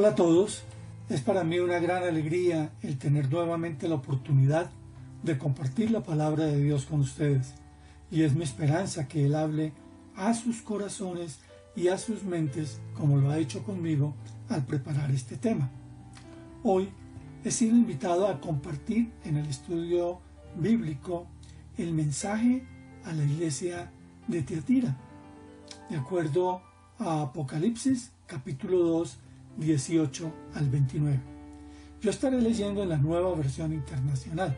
Hola a todos, es para mí una gran alegría el tener nuevamente la oportunidad de compartir la palabra de Dios con ustedes, y es mi esperanza que Él hable a sus corazones y a sus mentes como lo ha hecho conmigo al preparar este tema. Hoy he sido invitado a compartir en el estudio bíblico el mensaje a la iglesia de Tiatira, de acuerdo a Apocalipsis capítulo 2, 18 al 29. Yo estaré leyendo en la Nueva Versión Internacional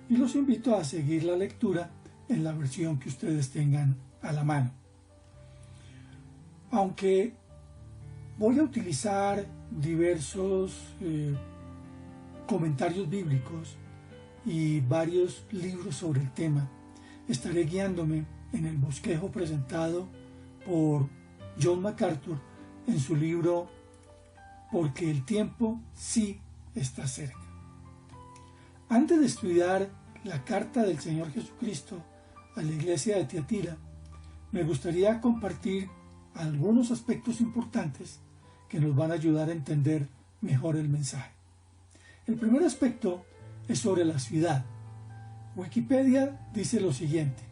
y los invito a seguir la lectura en la versión que ustedes tengan a la mano. Aunque voy a utilizar diversos comentarios bíblicos y varios libros sobre el tema, estaré guiándome en el bosquejo presentado por John MacArthur en su libro Porque el tiempo sí está cerca. Antes de estudiar la carta del Señor Jesucristo a la iglesia de Tiatira, me gustaría compartir algunos aspectos importantes que nos van a ayudar a entender mejor el mensaje. El primer aspecto es sobre la ciudad. Wikipedia dice lo siguiente: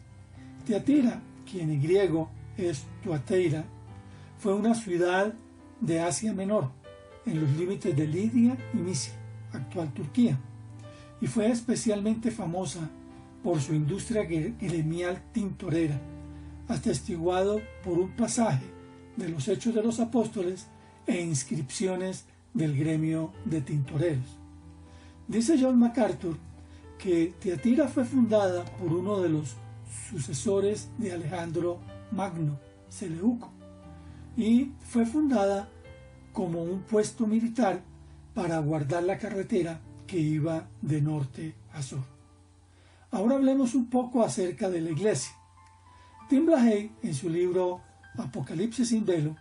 Tiatira, quien en griego es Tuateira, fue una ciudad de Asia Menor, en los límites de Lidia y Misia, actual Turquía, y fue especialmente famosa por su industria gremial tintorera, atestiguado por un pasaje de los Hechos de los Apóstoles e inscripciones del gremio de tintoreros. Dice John MacArthur que Tiatira fue fundada por uno de los sucesores de Alejandro Magno, Seleuco, y fue fundada como un puesto militar para guardar la carretera que iba de norte a sur. Ahora hablemos un poco acerca de la iglesia. Tim LaHaye, en su libro Apocalipsis sin velo,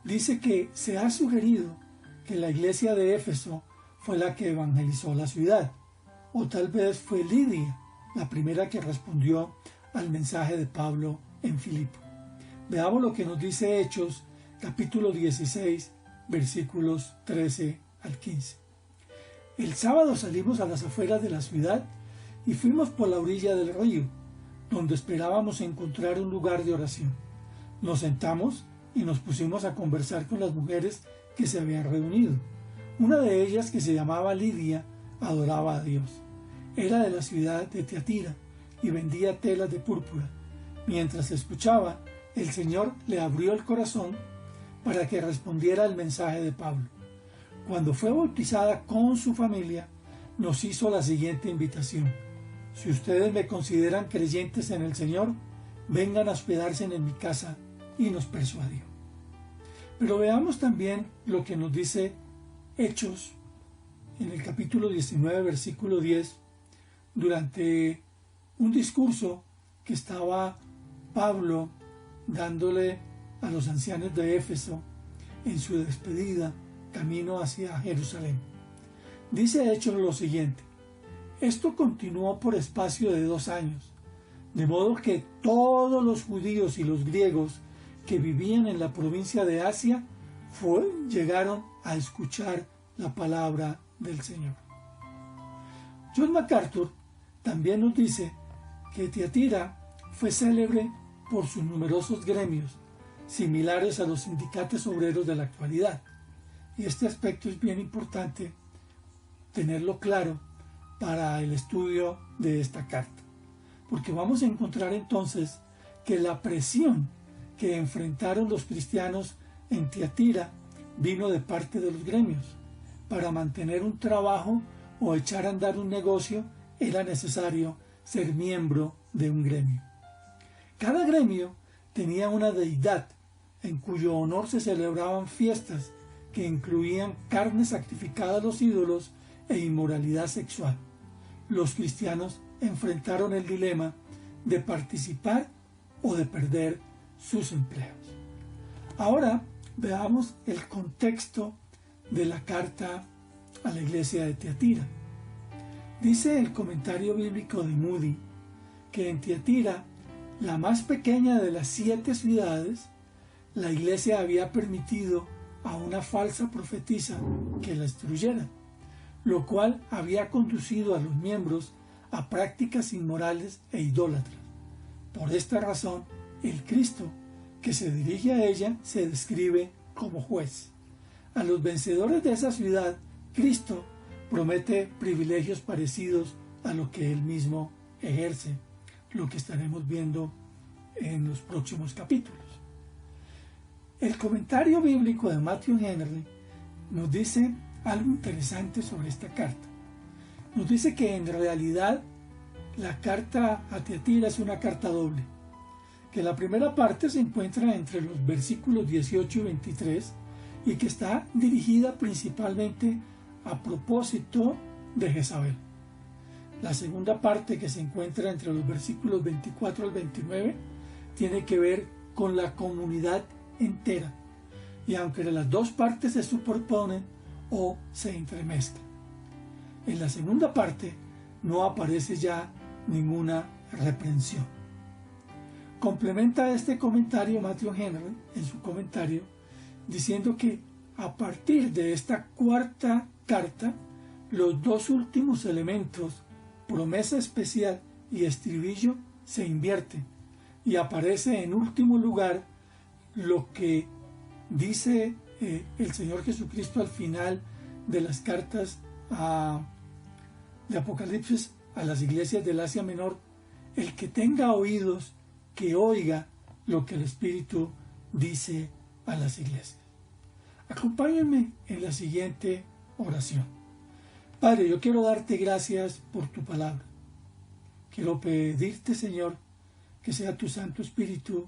dice que se ha sugerido que la iglesia de Éfeso fue la que evangelizó la ciudad, o tal vez fue Lidia, la primera que respondió al mensaje de Pablo en Filipo. Veamos lo que nos dice Hechos, capítulo 16, versículos 13 al 15. El sábado salimos a las afueras de la ciudad y fuimos por la orilla del río, donde esperábamos encontrar un lugar de oración. Nos sentamos y nos pusimos a conversar con las mujeres que se habían reunido. Una de ellas, que se llamaba Lidia, adoraba a Dios. Era de la ciudad de Tiatira y vendía telas de púrpura. Mientras escuchaba, el Señor le abrió el corazón para que respondiera al mensaje de Pablo. Cuando fue bautizada con su familia, nos hizo la siguiente invitación: si ustedes me consideran creyentes en el Señor, vengan a hospedarse en mi casa, y nos persuadió. Pero veamos también lo que nos dice Hechos en el capítulo 19, versículo 10, durante un discurso que estaba Pablo dándole a los ancianos de Éfeso en su despedida camino hacia Jerusalén. Dice Hechos lo siguiente: esto continuó por espacio de 2 años, de modo que todos los judíos y los griegos que vivían en la provincia de Asia llegaron a escuchar la palabra del Señor. John MacArthur también nos dice que Tiatira fue célebre por sus numerosos gremios, similares a los sindicatos obreros de la actualidad. Y este aspecto es bien importante tenerlo claro para el estudio de esta carta, porque vamos a encontrar entonces que la presión que enfrentaron los cristianos en Tiatira vino de parte de los gremios. Para mantener un trabajo o echar a andar un negocio era necesario ser miembro de un gremio. Cada gremio tenía una deidad en cuyo honor se celebraban fiestas que incluían carne sacrificada a los ídolos e inmoralidad sexual. Los cristianos enfrentaron el dilema de participar o de perder sus empleos. Ahora veamos el contexto de la carta a la iglesia de Tiatira. Dice el comentario bíblico de Moody que en Tiatira, la más pequeña de las 7 ciudades, la iglesia había permitido a una falsa profetisa que la instruyera, lo cual había conducido a los miembros a prácticas inmorales e idólatras. Por esta razón, el Cristo que se dirige a ella se describe como juez. A los vencedores de esa ciudad, Cristo promete privilegios parecidos a lo que él mismo ejerce, lo que estaremos viendo en los próximos capítulos. El comentario bíblico de Matthew Henry nos dice algo interesante sobre esta carta. Nos dice que en realidad la carta a Tiatira es una carta doble, que la primera parte se encuentra entre los versículos 18 y 23 y que está dirigida principalmente a propósito de Jezabel. La segunda parte, que se encuentra entre los versículos 24 al 29, tiene que ver con la comunidad entera, y aunque las dos partes se superponen o se entremezclan. En la segunda parte no aparece ya ninguna reprensión. Complementa este comentario Matthew Henry en su comentario diciendo que a partir de esta cuarta carta, los dos últimos elementos, promesa especial y estribillo, se invierten y aparece en último lugar lo que dice el Señor Jesucristo al final de las cartas de Apocalipsis a las iglesias del Asia Menor: el que tenga oídos, que oiga lo que el Espíritu dice a las iglesias. Acompáñenme en la siguiente oración. Padre, yo quiero darte gracias por tu palabra. Quiero pedirte, Señor, que sea tu Santo Espíritu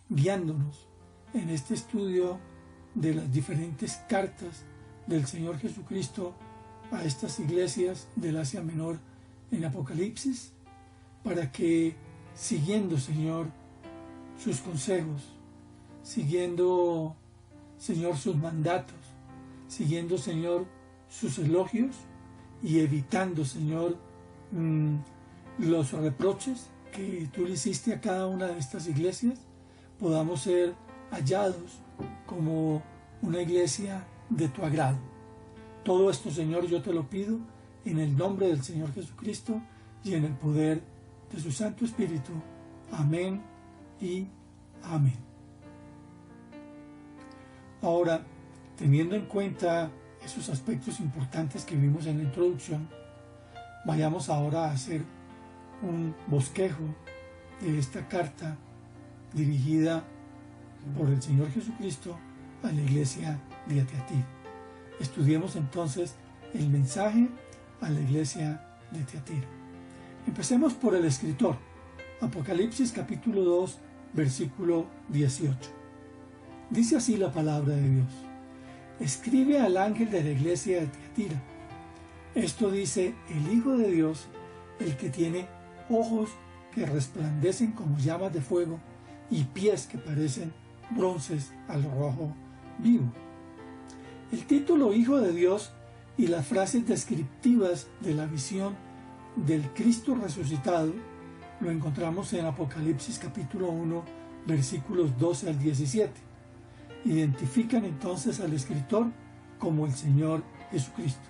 guiándonos en este estudio de las diferentes cartas del Señor Jesucristo a estas iglesias del Asia Menor en Apocalipsis, para que, siguiendo, Señor, sus consejos, siguiendo, Señor, sus mandatos, siguiendo, Señor, sus elogios y evitando, Señor, los reproches que tú le hiciste a cada una de estas iglesias, podamos ser hallados como una iglesia de tu agrado. Todo esto, Señor, yo te lo pido en el nombre del Señor Jesucristo y en el poder de su Santo Espíritu. Amén y amén. Ahora, teniendo en cuenta esos aspectos importantes que vimos en la introducción, vayamos ahora a hacer un bosquejo de esta carta dirigida por el Señor Jesucristo a la iglesia de Tiatira. Estudiemos entonces el mensaje a la iglesia de Tiatira. Empecemos por el escritor. Apocalipsis capítulo 2, versículo 18. Dice así la palabra de Dios: escribe al ángel de la iglesia de Tiatira. Esto dice el Hijo de Dios, el que tiene ojos que resplandecen como llamas de fuego y pies que parecen bronces al rojo vivo. El título Hijo de Dios y las frases descriptivas de la visión del Cristo resucitado lo encontramos en Apocalipsis capítulo 1, versículos 12 al 17. Identifican entonces al escritor como el Señor Jesucristo.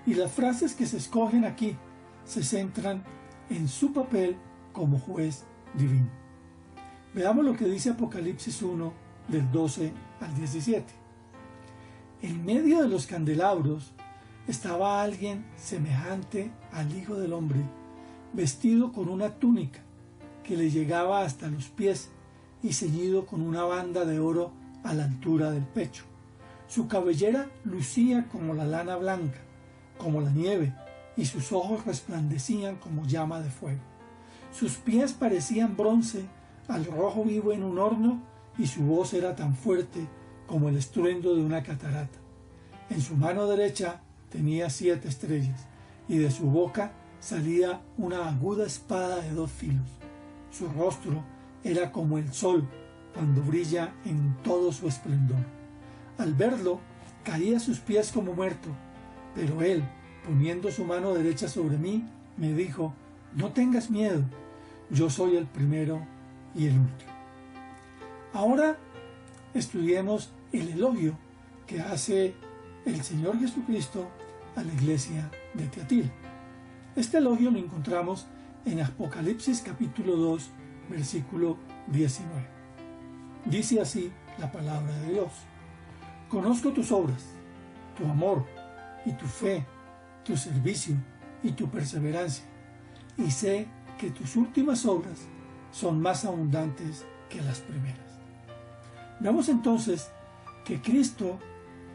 Y las frases que se escogen aquí se centran en su papel como juez divino. Veamos lo que dice Apocalipsis 1, del 12 al 17. En medio de los candelabros estaba alguien semejante al Hijo del Hombre, vestido con una túnica que le llegaba hasta los pies y ceñido con una banda de oro a la altura del pecho. Su cabellera lucía como la lana blanca, como la nieve, y sus ojos resplandecían como llama de fuego. Sus pies parecían bronce al rojo vivo en un horno, y su voz era tan fuerte como el estruendo de una catarata. En su mano derecha tenía 7 estrellas, y de su boca salía una aguda espada de 2 filos. Su rostro era como el sol cuando brilla en todo su esplendor. Al verlo, caí a sus pies como muerto, pero él, poniendo su mano derecha sobre mí, me dijo: no tengas miedo, yo soy el primero y el último. Ahora estudiemos el elogio que hace el Señor Jesucristo a la iglesia de Tiatira. Este elogio lo encontramos en Apocalipsis capítulo 2, versículo 19. Dice así la palabra de Dios: conozco tus obras, tu amor y tu fe, tu servicio y tu perseverancia, y sé que tus últimas obras son más abundantes que las primeras. Vemos entonces que Cristo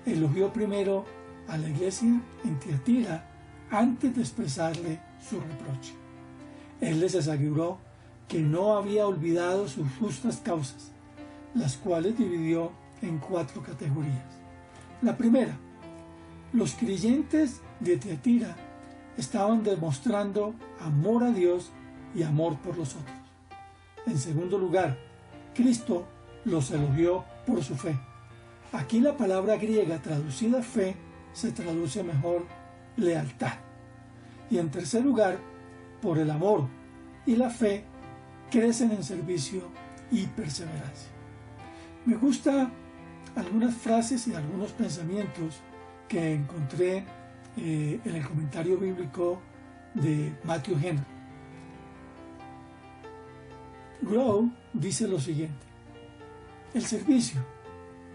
elogió primero a la iglesia en Tiatira antes de expresarle su reproche. Él les aseguró que no había olvidado sus justas causas, las cuales dividió en 4 categorías. La primera: los creyentes de Tiatira estaban demostrando amor a Dios y amor por los otros. En segundo lugar, Cristo los elogió por su fe. Aquí la palabra griega traducida fe se traduce mejor lealtad. Y en tercer lugar, por el amor y la fe crecen en servicio y perseverancia. Me gustan algunas frases y algunos pensamientos que encontré en el comentario bíblico de Matthew Henry. Grow dice lo siguiente: el servicio,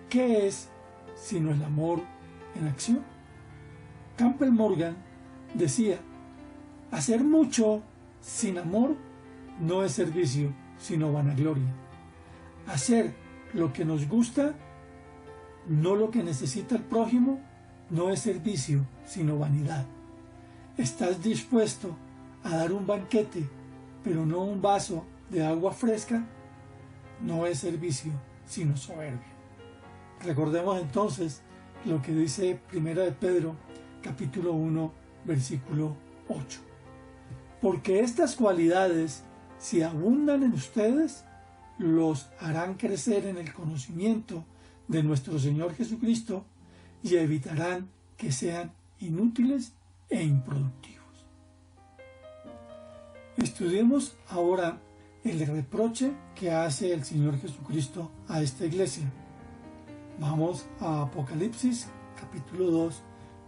¿qué es sino el amor en acción? Campbell Morgan decía: hacer mucho sin amor no es servicio, sino vanagloria. Hacer lo que nos gusta, no lo que necesita el prójimo, no es servicio, sino vanidad. ¿Estás dispuesto a dar un banquete, pero no un vaso de agua fresca? No es servicio, sino soberbia. Recordemos entonces lo que dice 1 de Pedro, capítulo 1, versículo 8. Porque estas cualidades, si abundan en ustedes, los harán crecer en el conocimiento de nuestro Señor Jesucristo y evitarán que sean inútiles e improductivos. Estudiemos ahora el reproche que hace el Señor Jesucristo a esta iglesia. Vamos a Apocalipsis capítulo 2,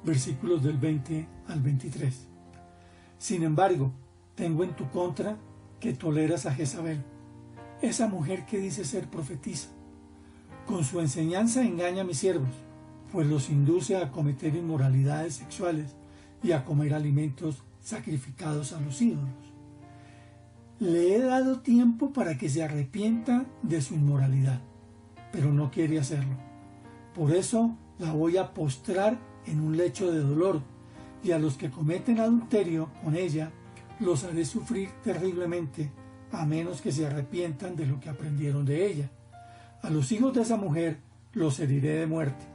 versículos del 20 al 23. Sin embargo, tengo en tu contra que toleras a Jezabel, esa mujer que dice ser profetisa. Con su enseñanza engaña a mis siervos, pues los induce a cometer inmoralidades sexuales y a comer alimentos sacrificados a los ídolos. Le he dado tiempo para que se arrepienta de su inmoralidad, pero no quiere hacerlo. Por eso la voy a postrar en un lecho de dolor, y a los que cometen adulterio con ella los haré sufrir terriblemente, a menos que se arrepientan de lo que aprendieron de ella. A los hijos de esa mujer los heriré de muerte.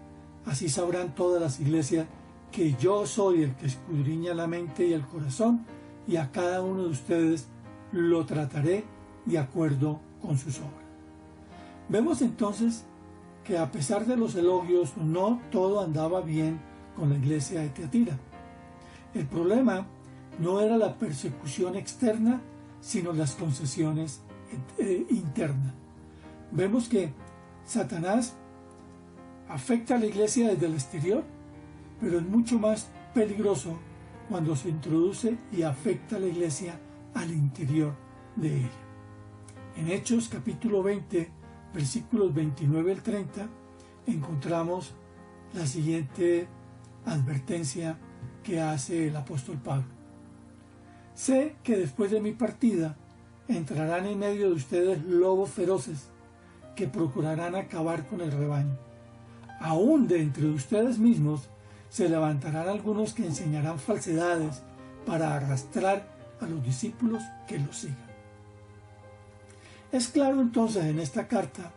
Así sabrán todas las iglesias que yo soy el que escudriña la mente y el corazón, y a cada uno de ustedes lo trataré de acuerdo con sus obras. Vemos entonces que a pesar de los elogios, no todo andaba bien con la iglesia de Tiatira. El problema no era la persecución externa, sino las concesiones internas. Vemos que Satanás afecta a la iglesia desde el exterior, pero es mucho más peligroso cuando se introduce y afecta a la iglesia al interior de ella. En Hechos capítulo 20, versículos 29 al 30, encontramos la siguiente advertencia que hace el apóstol Pablo. Sé que después de mi partida entrarán en medio de ustedes lobos feroces que procurarán acabar con el rebaño. Aún de entre ustedes mismos se levantarán algunos que enseñarán falsedades para arrastrar a los discípulos que los sigan. Es claro entonces en esta carta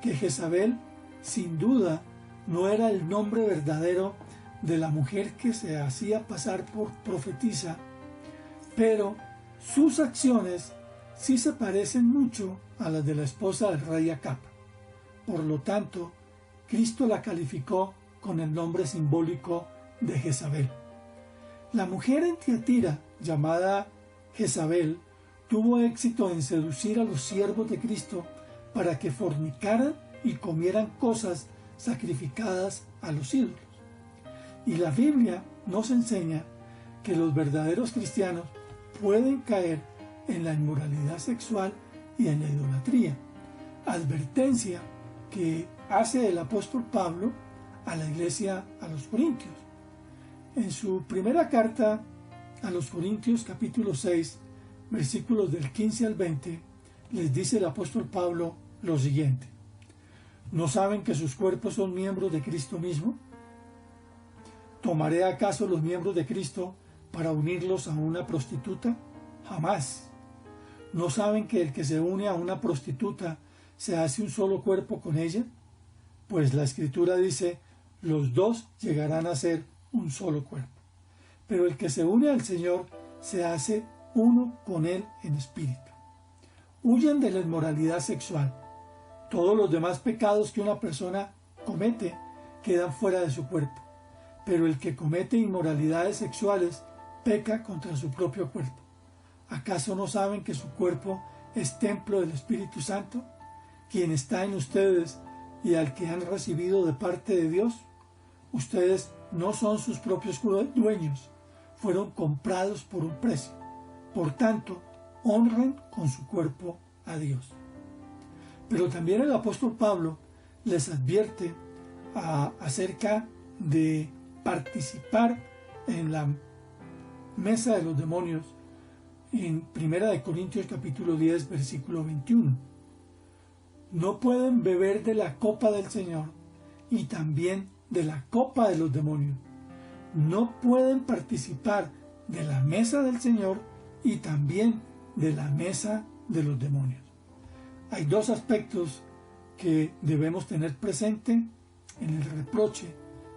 que Jezabel sin duda no era el nombre verdadero de la mujer que se hacía pasar por profetisa, pero sus acciones sí se parecen mucho a las de la esposa del rey Acab. Por lo tanto, Cristo la calificó con el nombre simbólico de Jezabel. La mujer en Tiatira, llamada Jezabel, tuvo éxito en seducir a los siervos de Cristo para que fornicaran y comieran cosas sacrificadas a los ídolos. Y la Biblia nos enseña que los verdaderos cristianos pueden caer en la inmoralidad sexual y en la idolatría. Advertencia que hace el apóstol Pablo a la iglesia a los Corintios. En su primera carta a los Corintios, capítulo 6, versículos del 15 al 20, les dice el apóstol Pablo lo siguiente: ¿no saben que sus cuerpos son miembros de Cristo mismo? ¿Tomaré acaso los miembros de Cristo para unirlos a una prostituta? Jamás. ¿No saben que el que se une a una prostituta se hace un solo cuerpo con ella? Pues la Escritura dice, los dos llegarán a ser un solo cuerpo. Pero el que se une al Señor se hace uno con Él en espíritu. Huyan de la inmoralidad sexual. Todos los demás pecados que una persona comete quedan fuera de su cuerpo. Pero el que comete inmoralidades sexuales peca contra su propio cuerpo. ¿Acaso no saben que su cuerpo es templo del Espíritu Santo, quien está en ustedes y al que han recibido de parte de Dios? Ustedes no son sus propios dueños, fueron comprados por un precio. Por tanto, honren con su cuerpo a Dios. Pero también el apóstol Pablo les advierte acerca de participar en la mesa de los demonios en 1 Corintios capítulo 10 versículo 21. No pueden beber de la copa del Señor y también de la copa de los demonios. No pueden participar de la mesa del Señor y también de la mesa de los demonios. Hay dos aspectos que debemos tener presente en el reproche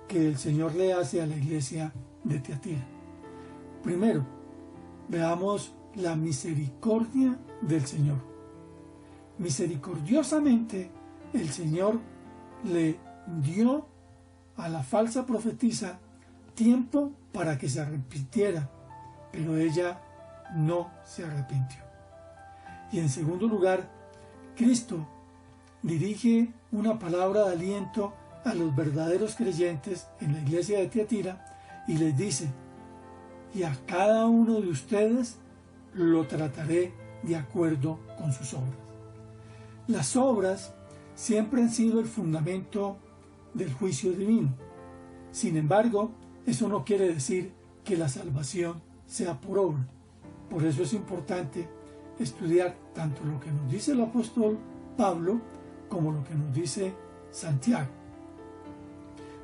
que el Señor le hace a la iglesia de Tiatira. Primero, veamos la misericordia del Señor. Misericordiosamente, el Señor le dio a la falsa profetisa tiempo para que se arrepintiera, pero ella no se arrepintió. Y en segundo lugar, Cristo dirige una palabra de aliento a los verdaderos creyentes en la iglesia de Tiatira y les dice: y a cada uno de ustedes lo trataré de acuerdo con sus obras. Las obras siempre han sido el fundamento del juicio divino. Sin embargo, eso no quiere decir que la salvación sea por obra. Por eso es importante estudiar tanto lo que nos dice el apóstol Pablo como lo que nos dice Santiago.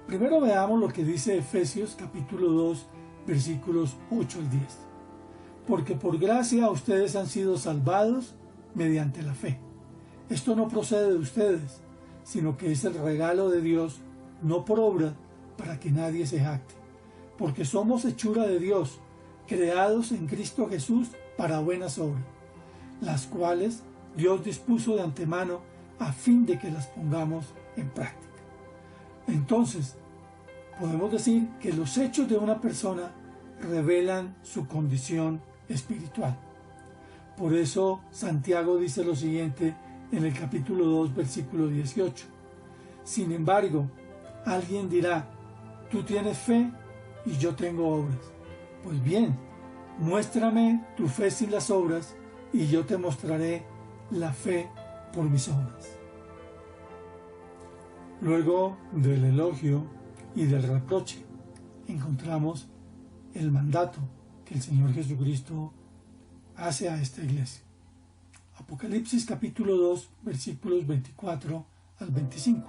Primero veamos lo que dice Efesios capítulo 2 versículos 8 al 10. Porque por gracia ustedes han sido salvados mediante la fe. Esto no procede de ustedes, sino que es el regalo de Dios, no por obra, para que nadie se jacte. Porque somos hechura de Dios, creados en Cristo Jesús para buenas obras, las cuales Dios dispuso de antemano a fin de que las pongamos en práctica. Entonces, podemos decir que los hechos de una persona revelan su condición espiritual. Por eso Santiago dice lo siguiente en el capítulo 2, versículo 18. Sin embargo, alguien dirá: tú tienes fe y yo tengo obras. Pues bien, muéstrame tu fe sin las obras y yo te mostraré la fe por mis obras. Luego del elogio y del reproche, encontramos el mandato que el Señor Jesucristo hace a esta iglesia. Apocalipsis capítulo 2, versículos 24 al 25.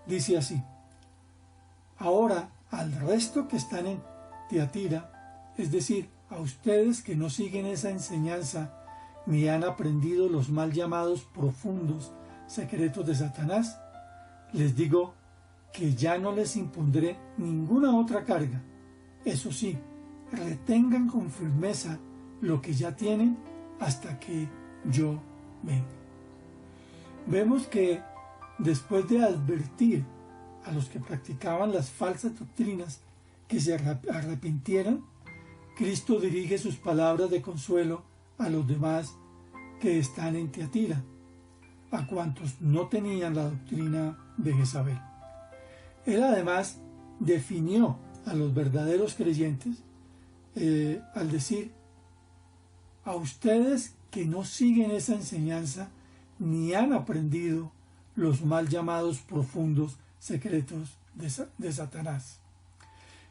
Dice así: ahora al resto que están en Tiatira, es decir, a ustedes que no siguen esa enseñanza ni han aprendido los mal llamados profundos secretos de Satanás, les digo que ya no les impondré ninguna otra carga. Eso sí, retengan con firmeza lo que ya tienen hasta que yo venga. Vemos que después de advertir a los que practicaban las falsas doctrinas que se arrepintieran, Cristo dirige sus palabras de consuelo a los demás que están en Tiatira. a cuantos no tenían la doctrina de Jezabel. Él además definió a los verdaderos creyentes al decir: a ustedes que no siguen esa enseñanza ni han aprendido los mal llamados profundos secretos de Satanás.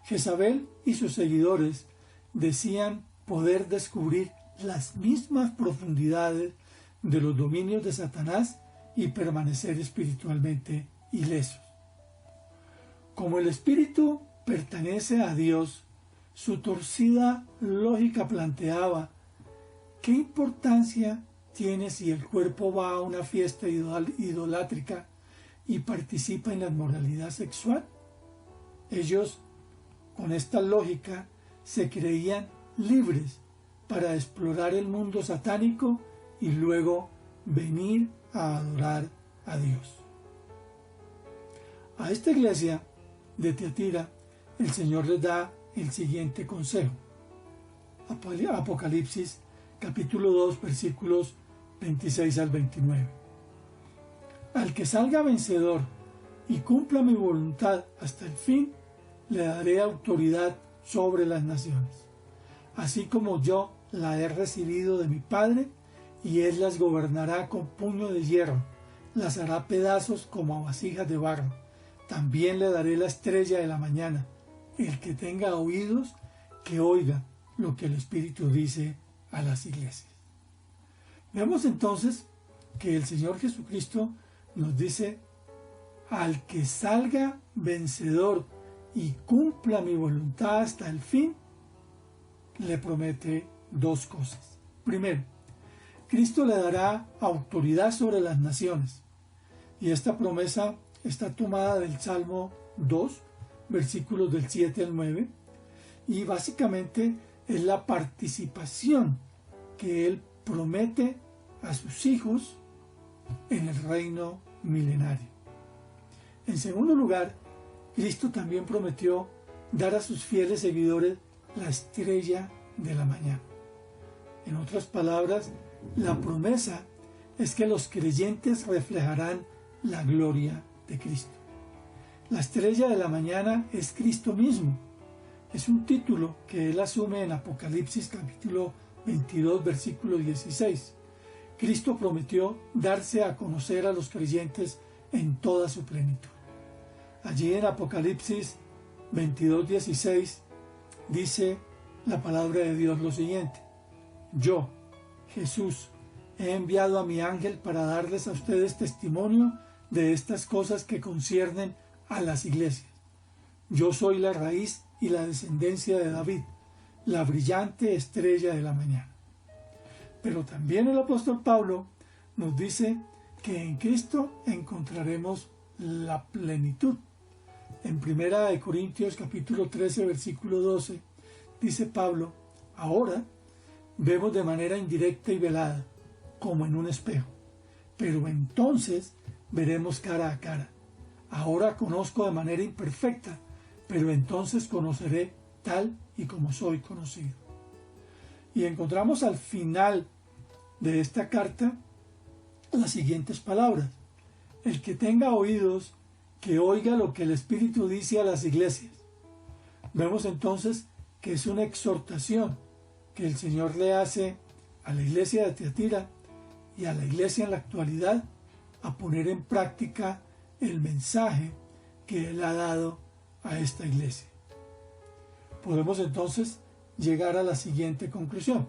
Jezabel y sus seguidores decían poder descubrir las mismas profundidades de los dominios de Satanás y permanecer espiritualmente ilesos. Como el espíritu pertenece a Dios, su torcida lógica planteaba: ¿qué importancia tiene si el cuerpo va a una fiesta idolátrica y participa en la inmoralidad sexual? Ellos, con esta lógica, se creían libres para explorar el mundo satánico y luego venir a adorar a Dios. A esta iglesia de Tiatira, el Señor les da el siguiente consejo. Apocalipsis capítulo 2, versículos 26 al 29. Al que salga vencedor y cumpla mi voluntad hasta el fin, le daré autoridad sobre las naciones, así como yo la he recibido de mi Padre, y él las gobernará con puño de hierro, las hará pedazos como a vasijas de barro. También le daré la estrella de la mañana. El que tenga oídos, que oiga lo que el Espíritu dice a las iglesias. Veamos entonces que el Señor Jesucristo nos dice: al que salga vencedor y cumpla mi voluntad hasta el fin, le promete dos cosas. Primero, Cristo le dará autoridad sobre las naciones. Y esta promesa está tomada del Salmo 2, versículos del 7 al 9, y básicamente es la participación que Él promete a sus hijos en el reino milenario. En segundo lugar, Cristo también prometió dar a sus fieles seguidores la estrella de la mañana. En otras palabras, la promesa es que los creyentes reflejarán la gloria de Cristo. La estrella de la mañana es Cristo mismo. Es un título que Él asume en Apocalipsis capítulo 22, versículo 16. Cristo prometió darse a conocer a los creyentes en toda su plenitud. Allí en Apocalipsis 22, 16 dice la palabra de Dios lo siguiente: yo, Jesús, he enviado a mi ángel para darles a ustedes testimonio de estas cosas que conciernen a las iglesias. Yo soy la raíz y la descendencia de David, la brillante estrella de la mañana. Pero también el apóstol Pablo nos dice que en Cristo encontraremos la plenitud. En 1 Corintios capítulo 13, versículo 12, dice Pablo: ahora vemos de manera indirecta y velada, como en un espejo, pero entonces veremos cara a cara. Ahora conozco de manera imperfecta, pero entonces conoceré tal y como soy conocido. Y encontramos al final de esta carta las siguientes palabras: el que tenga oídos, que oiga lo que el Espíritu dice a las iglesias. Vemos entonces que es una exhortación que el Señor le hace a la iglesia de Tiatira y a la iglesia en la actualidad a poner en práctica el mensaje que Él ha dado a esta iglesia. Podemos entonces llegar a la siguiente conclusión.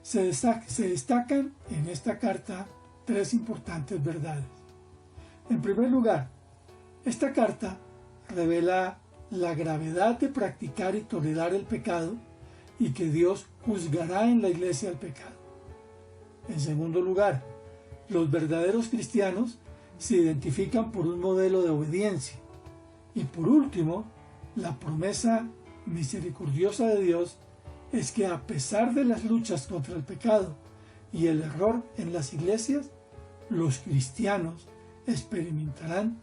Se destacan en esta carta tres importantes verdades. En primer lugar, esta carta revela la gravedad de practicar y tolerar el pecado y que Dios juzgará en la iglesia el pecado. En segundo lugar, los verdaderos cristianos se identifican por un modelo de obediencia. Y por último, la promesa misericordiosa de Dios es que a pesar de las luchas contra el pecado y el error en las iglesias, los cristianos experimentarán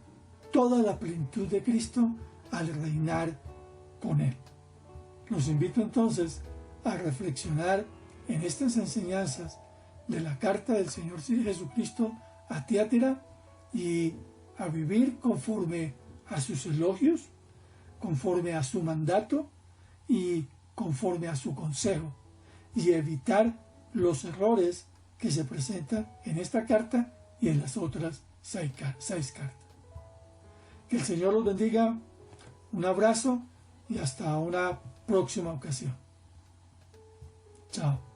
toda la plenitud de Cristo al reinar con Él. Los invito entonces a reflexionar en estas enseñanzas de la carta del Señor Jesucristo a Tiátira y a vivir conforme a sus elogios, conforme a su mandato y conforme a su consejo, y evitar los errores que se presentan en esta carta y en las otras seis cartas. Que el Señor los bendiga, un abrazo y hasta una próxima ocasión. Chao.